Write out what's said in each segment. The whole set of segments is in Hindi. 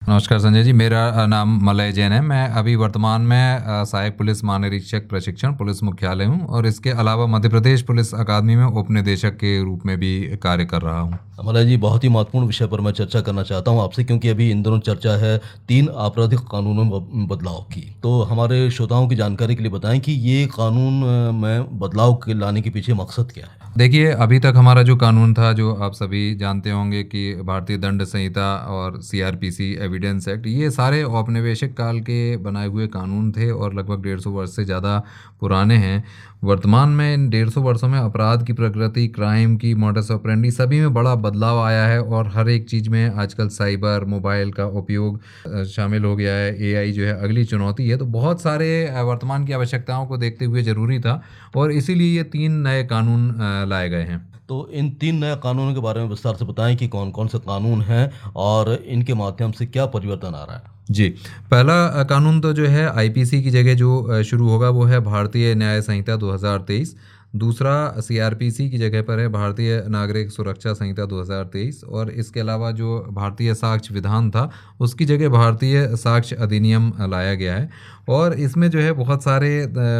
नमस्कार संजय जी, मेरा नाम मलय जैन है। मैं अभी वर्तमान में सहायक पुलिस महानिरीक्षक प्रशिक्षण पुलिस मुख्यालय हूँ और इसके अलावा मध्य प्रदेश पुलिस अकादमी में उपनिदेशक के रूप में भी कार्य कर रहा हूँ। मलय जी, बहुत ही महत्वपूर्ण विषय पर मैं चर्चा करना चाहता हूँ आपसे, क्योंकि अभी इन दिनों चर्चा है 3 आपराधिक कानूनों में बदलाव की। तो हमारे श्रोताओं की जानकारी के लिए बताएं कि ये कानून में बदलाव के लाने के पीछे मकसद क्या है? देखिए, अभी तक हमारा जो कानून था, जो आप सभी जानते होंगे कि भारतीय दंड संहिता और सीआरपीसी एविडेंस एक्ट, ये सारे औपनिवेशिक काल के बनाए हुए कानून थे और लगभग 150 वर्ष से ज़्यादा पुराने हैं। वर्तमान में इन 150 वर्षों में अपराध की प्रकृति, क्राइम की मॉडस ऑपरेंडी, सभी में बड़ा बदलाव आया है और हर एक चीज़ में आजकल साइबर मोबाइल का उपयोग शामिल हो गया है। एआई जो है अगली चुनौती है, तो बहुत सारे वर्तमान की आवश्यकताओं को देखते हुए ज़रूरी था और इसीलिए ये 3 नए कानून लाए गए हैं। तो इन 3 नए कानूनों के बारे में विस्तार से बताएं कि कौन-कौन से कानून हैं और इनके माध्यम से क्या परिवर्तन आ रहा है? जी, पहला कानून तो जो है आईपीसी की जगह जो शुरू होगा वो है भारतीय न्याय संहिता 2023। दूसरा सीआरपीसी की जगह पर है भारतीय नागरिक सुरक्षा संहिता 2023 और इसके अलावा जो भारतीय साक्ष्य विधान था उसकी जगह भारतीय साक्ष्य अधिनियम लाया गया है। और इसमें जो है बहुत सारे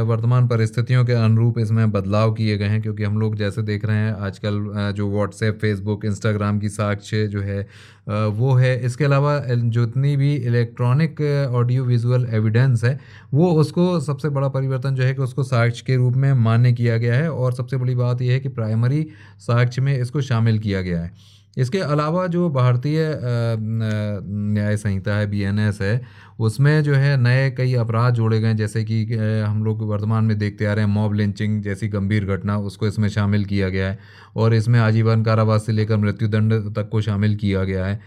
वर्तमान परिस्थितियों के अनुरूप इसमें बदलाव किए गए हैं, क्योंकि हम लोग जैसे देख रहे हैं आजकल जो व्हाट्सएप, फेसबुक, इंस्टाग्राम की साक्ष्य जो है वो है। इसके अलावा जितनी भी इलेक्ट्रॉनिक ऑडियो विजुअल एविडेंस है वो उसको सबसे बड़ा परिवर्तन जो है कि उसको साक्ष्य के रूप में मान्य किया गया है और सबसे बड़ी बात यह है कि प्राइमरी साक्ष्य में इसको शामिल किया गया है। इसके अलावा जो भारतीय न्याय संहिता है, बीएनएस है, उसमें जो है नए कई अपराध जोड़े गए, जैसे कि हम लोग वर्तमान में देखते आ रहे हैं मॉब लिंचिंग जैसी गंभीर घटना, उसको इसमें शामिल किया गया है और इसमें आजीवन कारावास से लेकर मृत्युदंड तक को शामिल किया गया है।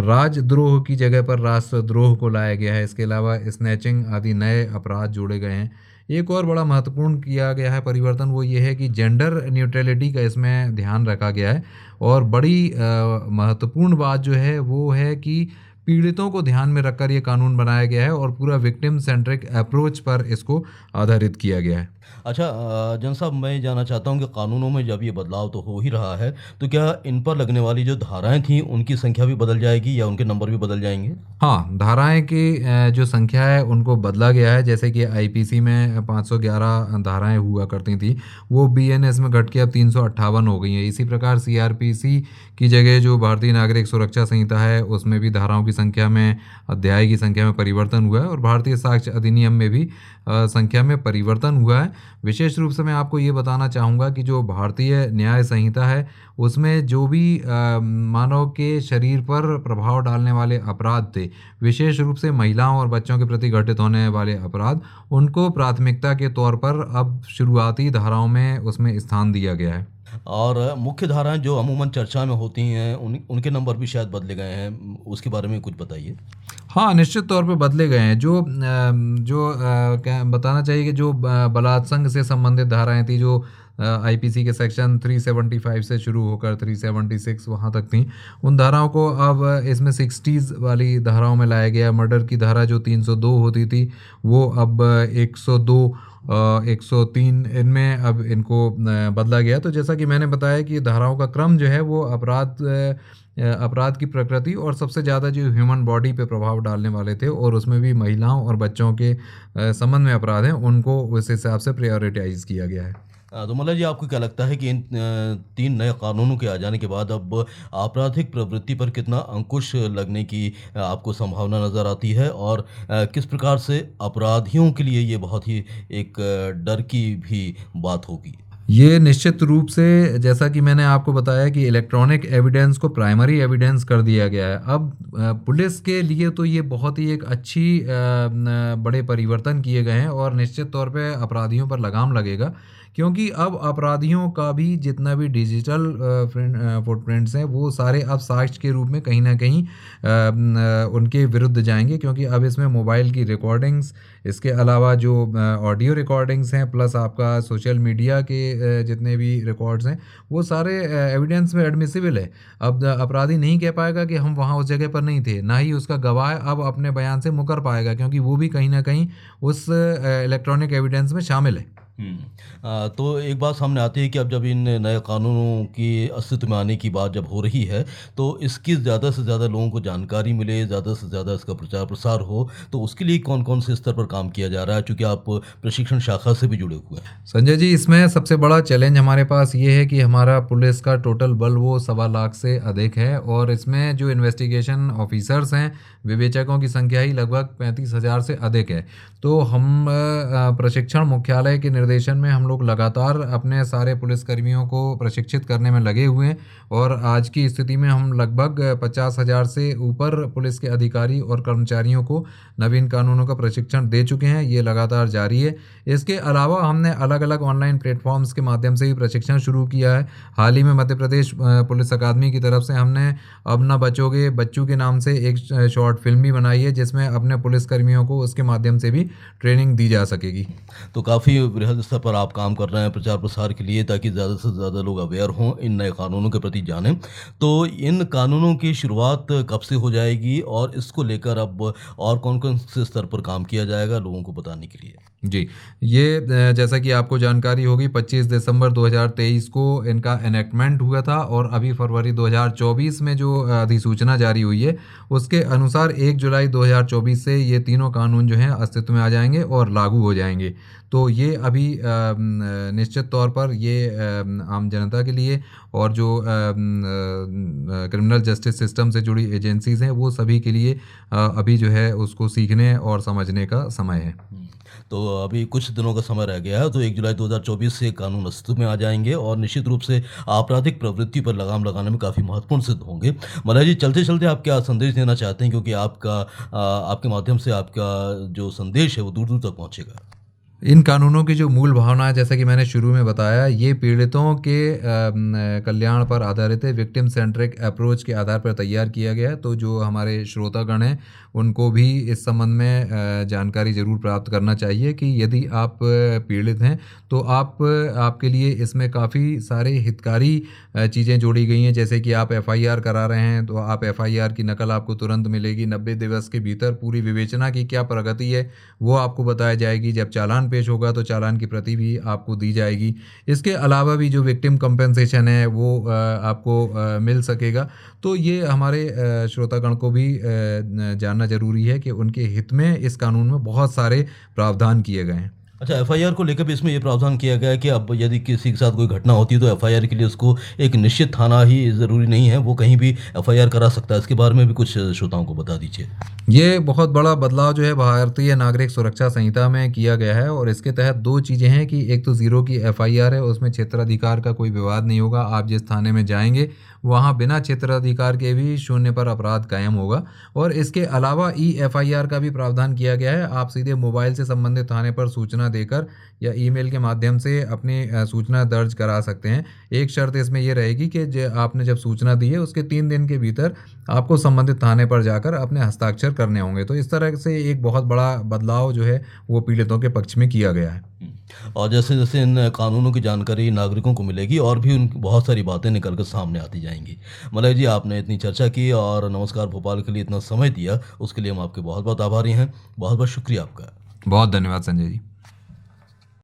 राजद्रोह की जगह पर राष्ट्रद्रोह को लाया गया है। इसके अलावा स्नैचिंग आदि नए अपराध जोड़े गए हैं। एक और बड़ा महत्वपूर्ण किया गया है परिवर्तन, वो ये है कि जेंडर न्यूट्रलिटी का इसमें ध्यान रखा गया है और बड़ी महत्वपूर्ण बात जो है वो है कि पीड़ितों को ध्यान में रखकर ये कानून बनाया गया है और पूरा विक्टिम सेंट्रिक अप्रोच पर इसको आधारित किया गया है। अच्छा, जन साहब, मैं ये जानना चाहता हूँ कि कानूनों में जब ये बदलाव तो हो ही रहा है, तो क्या इन पर लगने वाली जो धाराएँ थीं, उनकी संख्या भी बदल जाएगी या उनके नंबर भी बदल जाएँगे? हाँ, धाराएँ की जो संख्या है उनको बदला गया है। जैसे कि आईपीसी में 511 धाराएँ हुआ करती थी, वो बीएनएस में घट के अब 358 हो गई हैं। इसी प्रकार सीआरपीसी की जगह जो भारतीय नागरिक सुरक्षा संहिता है उसमें भी धाराओं की संख्या में, अध्याय की संख्या में परिवर्तन हुआ है और भारतीय साक्ष्य अधिनियम में भी संख्या में परिवर्तन हुआ है। विशेष रूप से मैं आपको ये बताना चाहूँगा कि जो भारतीय न्याय संहिता है उसमें जो भी मानव के शरीर पर प्रभाव डालने वाले अपराध थे, विशेष रूप से महिलाओं और बच्चों के प्रति घटित होने वाले अपराध, उनको प्राथमिकता के तौर पर अब शुरुआती धाराओं में उसमें स्थान दिया गया है। और मुख्य धाराएँ जो अमूमन चर्चा में होती हैं, उनके नंबर भी शायद बदले गए हैं, उसके बारे में कुछ बताइए? हाँ, निश्चित तौर पे बदले गए हैं। क्या बताना चाहिए कि जो बलात्संग से संबंधित धाराएँ थी, जो आईपीसी के सेक्शन 375 से शुरू होकर 376 वहाँ तक थी, उन धाराओं को अब इसमें 60s वाली धाराओं में लाया गया। मर्डर की धारा जो 302 होती थी वो अब 102, 103 इनमें अब इनको बदला गया। तो जैसा कि मैंने बताया कि धाराओं का क्रम जो है वो अपराध की प्रकृति और सबसे ज़्यादा जो ह्यूमन बॉडी पे प्रभाव डालने वाले थे और उसमें भी महिलाओं और बच्चों के संबंध में अपराध हैं, उनको उस हिसाब से प्रायोरिटाइज किया गया है। तो मतलब जी, आपको क्या लगता है कि इन 3 नए कानूनों के आ जाने के बाद अब आपराधिक प्रवृत्ति पर कितना अंकुश लगने की आपको संभावना नज़र आती है? और किस प्रकार से अपराधियों के लिए ये बहुत ही एक डर की भी बात होगी? ये निश्चित रूप से, जैसा कि मैंने आपको बताया कि इलेक्ट्रॉनिक एविडेंस को प्राइमरी एविडेंस कर दिया गया है। अब पुलिस के लिए तो ये बहुत ही एक अच्छी बड़े परिवर्तन किए गए हैं और निश्चित तौर पे अपराधियों पर लगाम लगेगा, क्योंकि अब अपराधियों का भी जितना भी डिजिटल फुटप्रिंट्स हैं वो सारे अब साक्ष्य के रूप में कहीं ना कहीं उनके विरुद्ध जाएंगे, क्योंकि अब इसमें मोबाइल की रिकॉर्डिंग्स, इसके अलावा जो ऑडियो रिकॉर्डिंग्स हैं, प्लस आपका सोशल मीडिया के जितने भी रिकॉर्ड्स हैं, वो सारे एविडेंस में एडमिसिबल है। अब अपराधी नहीं कह पाएगा कि हम वहाँ उस जगह पर नहीं थे, ना ही उसका गवाह अब अपने बयान से मुकर पाएगा, क्योंकि वो भी कहीं ना कहीं उस इलेक्ट्रॉनिक एविडेंस में शामिल है। तो एक बात सामने आती है कि अब जब इन नए कानूनों की अस्तित्व में आने की बात जब हो रही है, तो इसकी ज़्यादा से ज़्यादा लोगों को जानकारी मिले, ज़्यादा से ज़्यादा इसका प्रचार-प्रसार हो, तो उसके लिए कौन-कौन से स्तर पर काम किया जा रहा है? चूँकि आप प्रशिक्षण शाखा से भी जुड़े हुए हैं। संजय जी, इसमें सबसे बड़ा चैलेंज हमारे पास ये है कि हमारा पुलिस का टोटल बल वो 1.25 से अधिक है और इसमें जो इन्वेस्टिगेशन ऑफिसर्स हैं, विवेचकों की संख्या ही लगभग 35,000 से अधिक है। तो हम प्रशिक्षण मुख्यालय के निर्देशन में हम लोग लगातार अपने सारे पुलिसकर्मियों को प्रशिक्षित करने में लगे हुए हैं और आज की स्थिति में हम लगभग 50,000 से ऊपर पुलिस के अधिकारी और कर्मचारियों को नवीन कानूनों का प्रशिक्षण दे चुके हैं। ये लगातार जारी है। इसके अलावा हमने अलग अलग ऑनलाइन प्लेटफॉर्म्स के माध्यम से भी प्रशिक्षण शुरू किया है। हाल ही में मध्य प्रदेश पुलिस अकादमी की तरफ से हमने अब ना बचोगे बच्चू के नाम से एक शॉर्ट फिल्म भी बनाई है, जिसमें अपने पुलिसकर्मियों को उसके माध्यम से भी ट्रेनिंग दी जा सकेगी। तो काफ़ी बृहद स्तर पर आप काम कर रहे हैं प्रचार-प्रसार के लिए, ताकि ज़्यादा से ज़्यादा लोग अवेयर हों, इन नए कानूनों के प्रति जानें। तो इन कानूनों की शुरुआत कब से हो जाएगी और इसको लेकर अब और कौन-कौन से स्तर पर काम किया जाएगा लोगों को बताने के लिए? जी, ये जैसा कि आपको जानकारी होगी 25 दिसंबर 2023 को इनका एनेक्टमेंट हुआ था और अभी फरवरी 2024 में जो अधिसूचना जारी हुई है, उसके अनुसार 1 जुलाई 2024 से ये तीनों कानून जो हैं अस्तित्व में आ जाएंगे और लागू हो जाएंगे। तो ये अभी निश्चित तौर पर ये आम जनता के लिए और जो क्रिमिनल जस्टिस सिस्टम से जुड़ी एजेंसीज़ हैं, वो सभी के लिए अभी जो है उसको सीखने और समझने का समय है। तो अभी कुछ दिनों का समय रह गया है, तो 1 जुलाई 2024 से कानून अस्तित्व में आ जाएँगे और निश्चित रूप से आपराधिक प्रवृत्ति पर लगाम लगाने में काफ़ी महत्वपूर्ण सिद्ध होंगे। मलय जी, चलते-चलते आप क्या संदेश देना चाहते हैं? क्योंकि आपके माध्यम से आपका जो संदेश है, वो दूर-दूर तक पहुँचेगा। इन कानूनों की जो मूल भावना है, जैसा कि मैंने शुरू में बताया, ये पीड़ितों के कल्याण पर आधारित है। विक्टिम सेंट्रिक अप्रोच के आधार पर तैयार किया गया है। तो जो हमारे श्रोतागण हैं, उनको भी इस संबंध में जानकारी ज़रूर प्राप्त करना चाहिए कि यदि आप पीड़ित हैं तो आपके लिए इसमें काफ़ी सारे हितकारी चीज़ें जोड़ी गई हैं। जैसे कि आप एफआईआर करा रहे हैं तो आप एफआईआर की नकल आपको तुरंत मिलेगी। 90 दिवस के भीतर पूरी विवेचना की क्या प्रगति है वो आपको बताई जाएगी। जब चालान पेश होगा तो चालान की प्रति भी आपको दी जाएगी। इसके अलावा भी जो विक्टिम कंपनसेशन है वो आपको मिल सकेगा। तो ये हमारे श्रोतागण को भी जानना ज़रूरी है कि उनके हित में इस कानून में बहुत सारे प्रावधान किए गए हैं। अच्छा, एफआईआर को लेकर भी इसमें ये प्रावधान किया गया है कि अब यदि किसी के साथ कोई घटना होती है तो एफआईआर के लिए उसको एक निश्चित थाना ही ज़रूरी नहीं है, वो कहीं भी एफआईआर करा सकता है। इसके बारे में भी कुछ श्रोताओं को बता दीजिए। ये बहुत बड़ा बदलाव जो है भारतीय नागरिक सुरक्षा संहिता में किया गया है और इसके तहत दो चीज़ें हैं कि एक तो 0 की एफआईआर है, उसमें क्षेत्राधिकार का कोई विवाद नहीं होगा। आप जिस थाने में जाएंगे वहाँ बिना क्षेत्राधिकार के भी शून्य पर अपराध कायम होगा। और इसके अलावा ई एफआईआर का भी प्रावधान किया गया है। आप सीधे मोबाइल से संबंधित थाने पर सूचना देकर या ईमेल के माध्यम से अपनी सूचना दर्ज करा सकते हैं। एक शर्त इसमें यह रहेगी कि आपने जब सूचना दी है उसके 3 दिन के भीतर आपको संबंधित थाने पर जाकर अपने हस्ताक्षर करने होंगे। तो इस तरह से एक बहुत बड़ा बदलाव जो है वो पीड़ितों के पक्ष में किया गया है। और जैसे-जैसे इन कानूनों की जानकारी नागरिकों को मिलेगी और भी उन बहुत सारी बातें निकल कर सामने आती जाएँगी। मलय जी, आपने इतनी चर्चा की और नमस्कार भोपाल के लिए इतना समय दिया, उसके लिए हम आपके बहुत-बहुत आभारी हैं। बहुत-बहुत शुक्रिया आपका। बहुत धन्यवाद संजय जी।